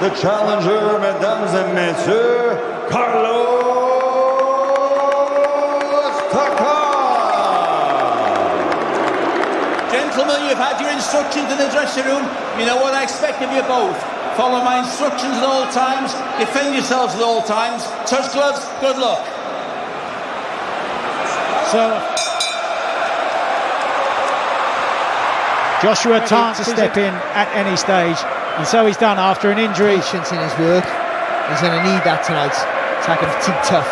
the challenger, mesdames et messieurs, Carlos Takam. Gentlemen, you've had your instructions in the dressing room. You know what I expect of you both. Follow my instructions at all times. Defend yourselves at all times. Touch gloves, good luck. So Joshua can't step in at any stage, and so he's done after an injury. Patience in his work. He's going to need that tonight. Takam's too tough.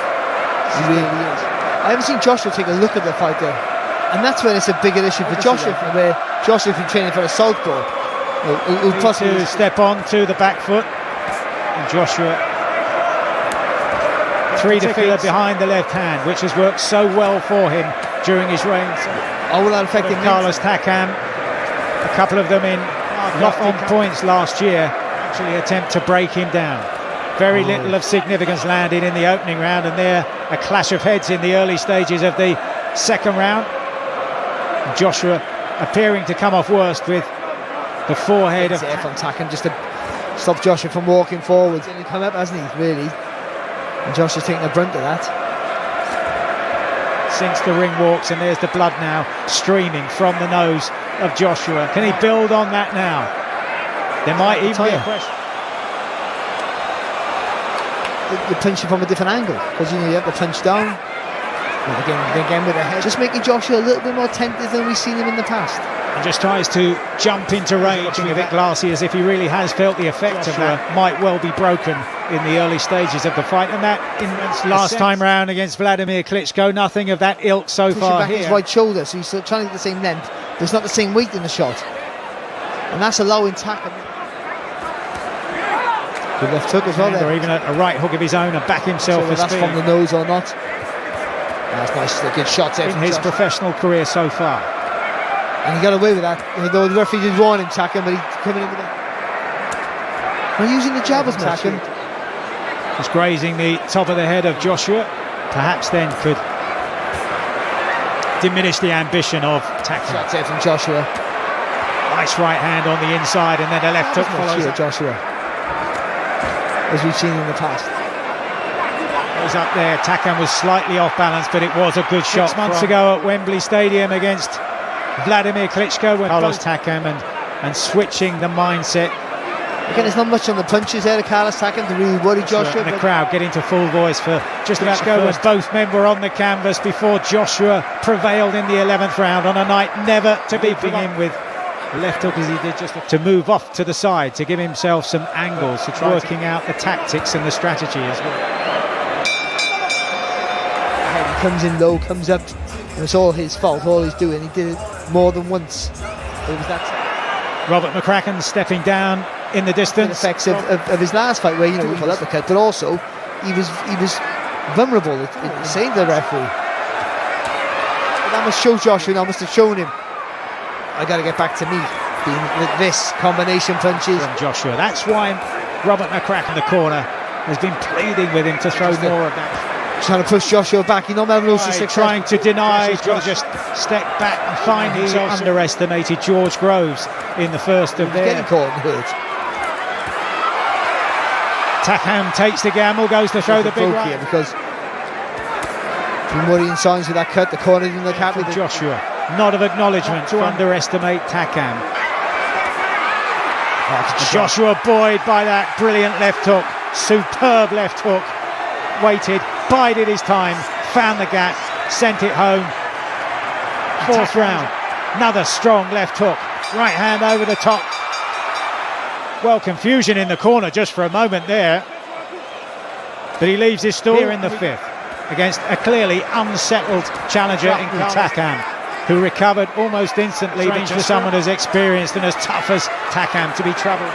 He really is. I haven't seen Joshua take a look at the fight there, and that's when it's a bigger issue for Joshua, where Joshua's been training for a southpaw. He'll possibly step on to the back foot, and Joshua 3 defeats behind the left hand, which has worked so well for him during his reign. How will that affect him? Carlos Takam, a couple of them in knock-on points last year, actually attempt to break him down. Very little of significance landed in the opening round, and there a clash of heads in the early stages of the second round. Joshua appearing to come off worst with the forehead of from Takam, just to stop Joshua from walking forwards. And he come up, hasn't he, really? And Joshua's taking the brunt of that. Since the ring walks, and there's the blood now streaming from the nose of Joshua. Can he build on that now? There might even be a question. You're punching from a different angle, because you have to punch down. And again with the head. Just making Joshua a little bit more tentative than we've seen him in the past. And just tries to jump into range, looking a bit glassy, as if he really has felt the effect of that. Might well be broken in the early stages of the fight, and that in last time round against Vladimir Klitschko, nothing of that ilk so far back here. His right shoulder, so he's trying to get the same length, but it's not the same weight in the shot, and that's allowing Takam. Good left hook as well there. Or even a right hook of his own and back himself so that's from the nose or not. That's nice, a good shot there in his professional career so far. And he got away with that, though the referee did warn him, Takam, but he's coming in with that. Not using the jab as much. Just grazing the top of the head of Joshua, perhaps then could diminish the ambition of Takam. Shots there from Joshua. Nice right hand on the inside, and then a left hook follows Joshua, as we've seen in the past. Goes up there. Takam was slightly off balance, but it was a good shot. 6 months ago at Wembley Stadium against Vladimir Klitschko, when Carlos Takam and switching the mindset. Again, there's not much on the punches there to Carlos Takam to really worry Joshua. And the crowd getting to full voice for just about Klitschko, as both men were on the canvas before Joshua prevailed in the 11th round on a night never to be begin with. Left hook as he did, just to move off to the side to give himself some angles, to try working out the tactics and the strategy as well. He comes in low, comes up, and it's all his fault, all he's doing. He did it more than once. It was that. Robert McCracken stepping down in the distance. The effects of his last fight, where he pulled up the cut, but also he was vulnerable. It saved the referee. But that must show Joshua. That must have shown him, I got to get back to me. Being with this combination punches from Joshua. That's why Robert McCracken in the corner has been pleading with him to throw more of that. Trying to push Joshua back. He not trying to deny. He's got to just step back and find himself. Underestimated George Groves in the first of their. Getting caught and hurt. Takam takes the gamble, goes to throw the big right. Here because been worrying signs with that cut. The corner didn't look happy. Joshua, nod of acknowledgement to underestimate Takam. Joshua buoyed by that brilliant left hook, superb left hook. Waited, bided his time, found the gap, sent it home. Fourth round, another strong left hook, right hand over the top. Well, confusion in the corner just for a moment there, but he leaves his stall here in the fifth against a clearly unsettled challenger in Takam, who recovered almost instantly for someone as experienced and as tough as Takam to be troubled.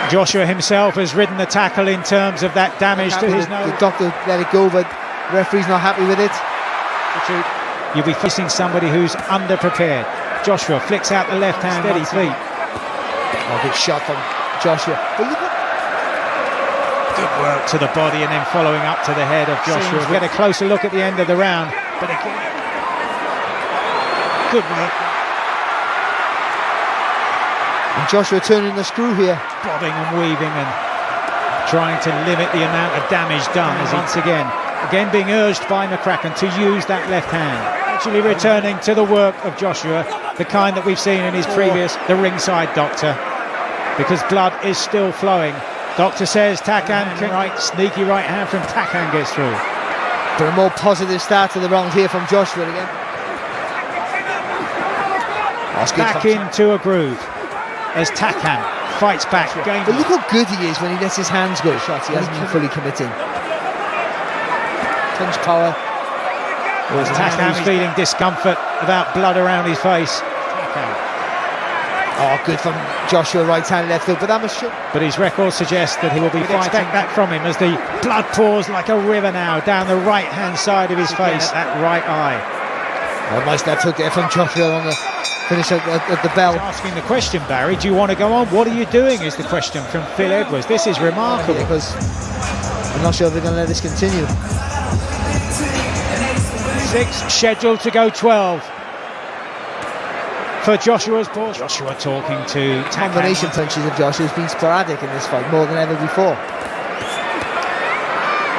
Joshua himself has ridden the tackle in terms of that damage to his nose. The doctor let it go, but the referee's not happy with it. You'll be facing somebody who's underprepared. Joshua flicks out the left hand, steady feet. Oh, good shot from Joshua. Good work to the body and then following up to the head of Joshua. We get a closer look at the end of the round, but again, good work. And Joshua turning the screw here. Bobbing and weaving and trying to limit the amount of damage done as once again being urged by McCracken to use that left hand. Actually returning to the work of Joshua, the kind that we've seen in his previous, the ringside doctor, because blood is still flowing. Doctor says Takam can sneaky right hand from Takam gets through. But a more positive start to the round here from Joshua again. Back into a groove as Takam fights back. But look how good he is when he lets his hands go. Shots he hasn't been fully committing. Punch power. Takam's feeling discomfort about blood around his face. Oh, good from Joshua, right hand, left hook, but that must show. But his record suggests that he will be fighting. Expect that from him as the blood pours like a river now down the right hand side of his face, that right eye. Oh, nice left hook there from Joshua on the finish at the bell. Asking the question, Barry, do you want to go on? What are you doing? Is the question from Phil Edwards. This is remarkable. Because I'm not sure if they're going to let this continue. 6 scheduled to go 12 for Joshua's pause. Joshua talking to Takam. Combination punches of Joshua has been sporadic in this fight, more than ever before.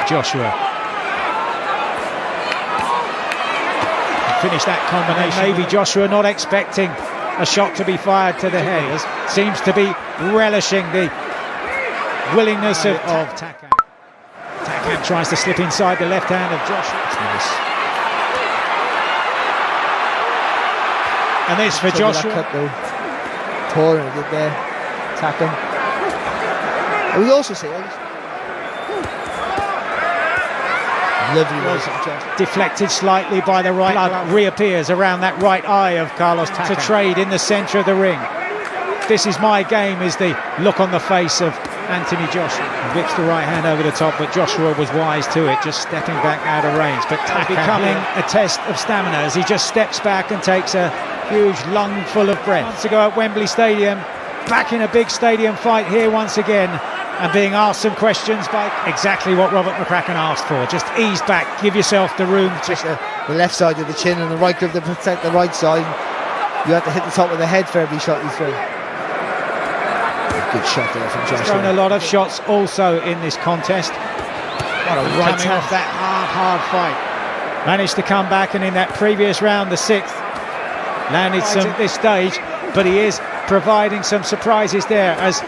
Joshua finish that combination. Maybe Joshua not expecting a shot to be fired to the head. Seems to be relishing the willingness of Takam. Takam tries to slip inside the left hand of Joshua. Nice. And this for Joshua. Cut, pouring it there. Takam. And we also say lovely was deflected slightly by the right. Blood reappears around that right eye of Carlos Takam. To trade in the centre of the ring. This is my game is the look on the face of Anthony Joshua. Whips the right hand over the top, but Joshua was wise to it, just stepping back out of range. But Takam becoming a test of stamina as he just steps back and takes a huge lung full of breath. Months ago at Wembley Stadium, back in a big stadium fight here once again, and being asked some questions by exactly what Robert McCracken asked for. Just ease back, give yourself the room. The left side of the chin and the right grip to protect the right side. You have to hit the top of the head for every shot you throw. Good shot there from Joshua. Thrown a lot of shots also in this contest. What a right coming off that hard fight. Managed to come back, and in that previous round, the 6th, landed some at this stage, but he is providing some surprises there as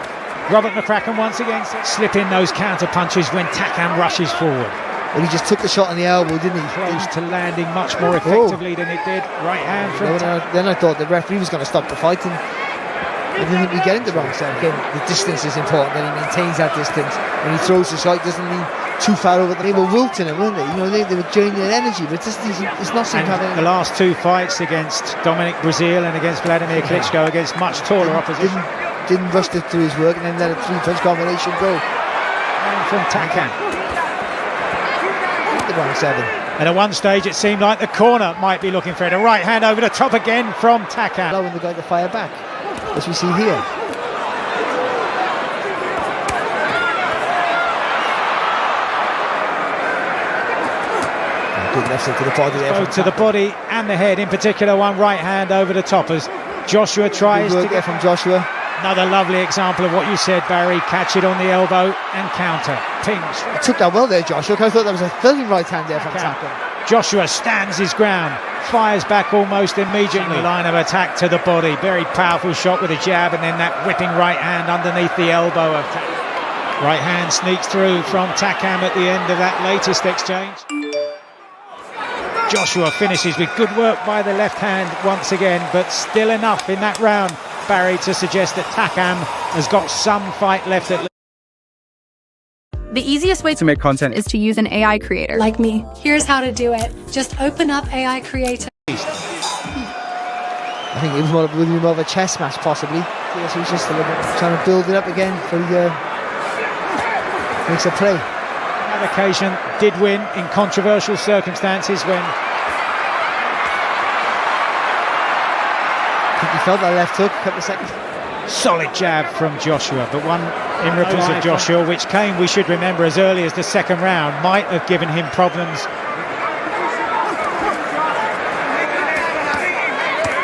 Robert McCracken once again slip in those counter punches when Takam rushes forward. Well, he just took the shot on the elbow, didn't he? Close to landing much more effectively than it did. Right hand from then I thought the referee was going to stop the fight, and I didn't think we get into the wrong side. Again, the distance is important, that he maintains that distance. When he throws the shot, doesn't lean too far over. They were wilting him, weren't they? You know, they were draining their energy, but it's not seem to have any. The last 2 fights against Dominic Brazil and against Vladimir Klitschko, against much taller opposition. Didn't rush to his work and then let a 3-punch combination go. And from Takam. The wrong 7. And at one stage it seemed like the corner might be looking for it. A right hand over the top again from Takam. Allowing the guy to fire back, as we see here. Good left hook to the body there. Both to the body and the head, in particular one right hand over the top as Joshua tries to get from Joshua. Another lovely example of what you said, Barry. Catch it on the elbow and counter. Pings. He took that well there, Joshua. I thought that was a filling right hand there from Takam. Joshua stands his ground, fires back almost immediately. The line of attack to the body. Very powerful shot with a jab, and then that whipping right hand underneath the elbow of Takam. Right hand sneaks through from Takam at the end of that latest exchange. Joshua finishes with good work by the left hand once again, but still enough in that round, Barry, to suggest that Takam has got some fight left at least. The easiest way to make content is to use an AI creator. Like me. Here's how to do it. Just open up AI Creator. I think it was more of a chess match, possibly. Yes, he was just a little bit trying to build it up again for the makes a play. That occasion did win in controversial circumstances when I think he felt that left hook a couple of seconds. Solid jab from Joshua, but one in repose of Joshua, which came, we should remember, as early as the 2nd round, might have given him problems.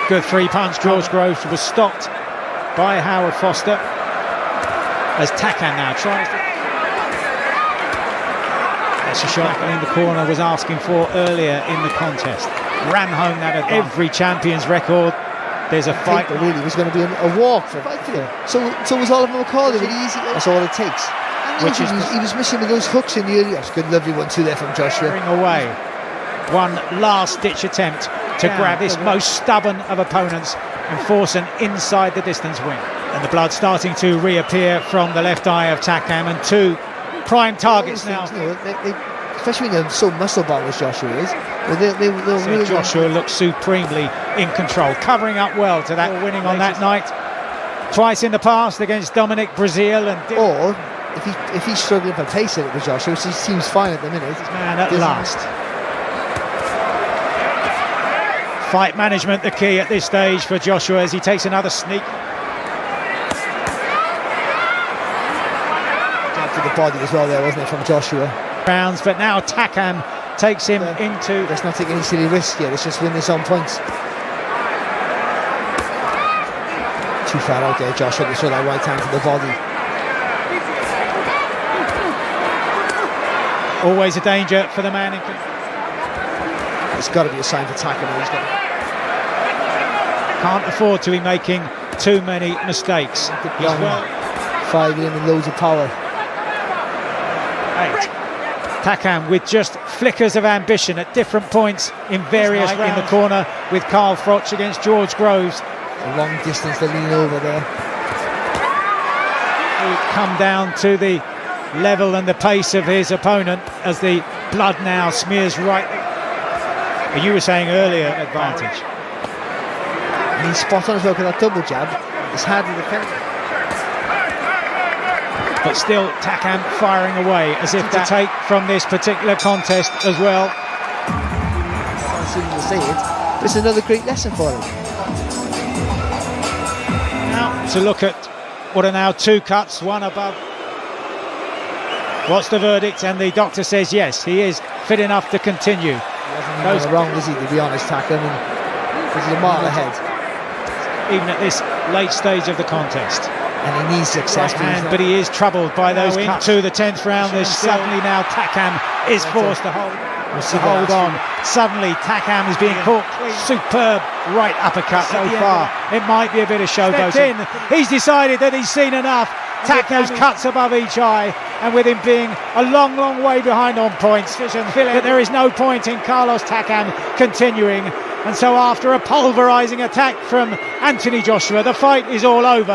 Good 3-punch. George Groves was stopped by Howard Foster as Takam now tries to... That's a shot in the corner was asking for earlier in the contest. Ran home that at every champion's record. There's a fight. That really was going to be a walk for fight today. So was Oliver McCall. Really easy. That's all it takes. Which he was missing with those hooks in the early. That's a good, lovely one too there from Joshua. Away. One last-ditch attempt to grab this most stubborn of opponents and force an inside the distance win. And the blood starting to reappear from the left eye of Takam, and two prime targets now. They, especially when they're so muscle-bound as Joshua is. They'll So really Joshua looks supremely in control, covering up well to that winning on that night. Twice in the past against Dominic Brazil, and or if he's struggling for pace with Joshua, which he seems fine at the minute. Man at last. Fight management the key at this stage for Joshua as he takes another sneak. Jab to the body as well there, wasn't it, from Joshua? Rounds, but now Takam takes him into... Let's not take any silly risk here, let's just win this on points. Too far out there, Joshua, to throw that right hand to the body. Always a danger for the man in control. It's got to be a sign for Takam. Can't afford to be making too many mistakes. He's 5 in and loads of power. 8. Takam with just flickers of ambition at different points in various rounds. In the corner with Carl Froch against George Groves. A long distance to lean over there. He'll come down to the level and the pace of his opponent as the blood now smears right. But you were saying earlier, advantage. And he's spot on as well with that double jab. It's hard to defend. But still, Takam firing away as if to take from this particular contest as well. Can't seem to say it, but it's another great lesson for him. Now to look at what are now 2 cuts, one above. What's the verdict? And the doctor says yes, he is fit enough to continue. He hasn't been wrong, is he, to be honest, Takam? He's a mile ahead. Even at this late stage of the contest. And he needs success. But he is troubled by those cuts. To the 10th round, there's suddenly now Takam is forced to hold on. Suddenly Takam is being caught. Superb right uppercut so far. It might be a bit of showboating. He's decided that he's seen enough. Takam's cuts above each eye, and with him being a long, long way behind on points, but there is no point in Carlos Takam continuing. And so after a pulverising attack from Anthony Joshua, the fight is all over.